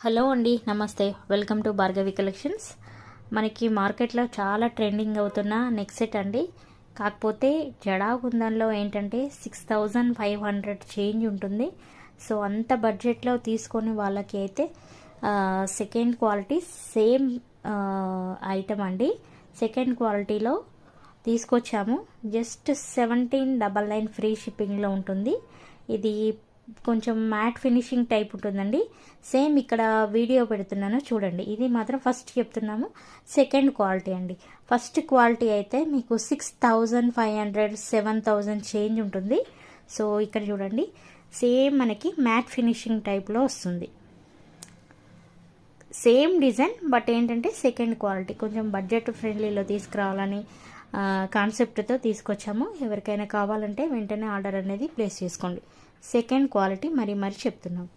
Hello అండి, నమస్తే. Welcome to Bhargavi collections. మనకి మార్కెట్లో చాలా ట్రెండింగ్ అవుతున్న నెక్ సెట్ అండి. కాకపోతే జడాగుందంలో ఏంటంటే 6500 చేంజ్ ఉంటుంది. సో అంత బడ్జెట్లో తీసుకొని వాళ్ళకి అయితే సెకండ్ క్వాలిటీ సేమ్ ఐటమ్ అండి. సెకండ్ క్వాలిటీలో తీసుకొచ్చాము. జస్ట్ 1799 ఫ్రీ షిప్పింగ్లో ఉంటుంది. ఇది కొంచెం మ్యాట్ ఫినిషింగ్ టైప్ ఉంటుందండి. సేమ్ ఇక్కడ వీడియో పెడుతున్నాను చూడండి. ఇది మాత్రం ఫస్ట్ చెప్తున్నాము సెకండ్ క్వాలిటీ అండి. ఫస్ట్ క్వాలిటీ అయితే మీకు 6500 7000 చేంజ్ ఉంటుంది. సో ఇక్కడ చూడండి, సేమ్ మనకి మ్యాట్ ఫినిషింగ్ టైప్లో వస్తుంది. సేమ్ డిజైన్, బట్ ఏంటంటే సెకండ్ క్వాలిటీ కొంచెం బడ్జెట్ ఫ్రెండ్లీలో తీసుకురావాలని కాన్సెప్ట్తో తీసుకొచ్చాము. ఎవరికైనా కావాలంటే వెంటనే ఆర్డర్ అనేది ప్లేస్ చేసుకోండి. సెకండ్ క్వాలిటీ మరి చెప్తున్నాం.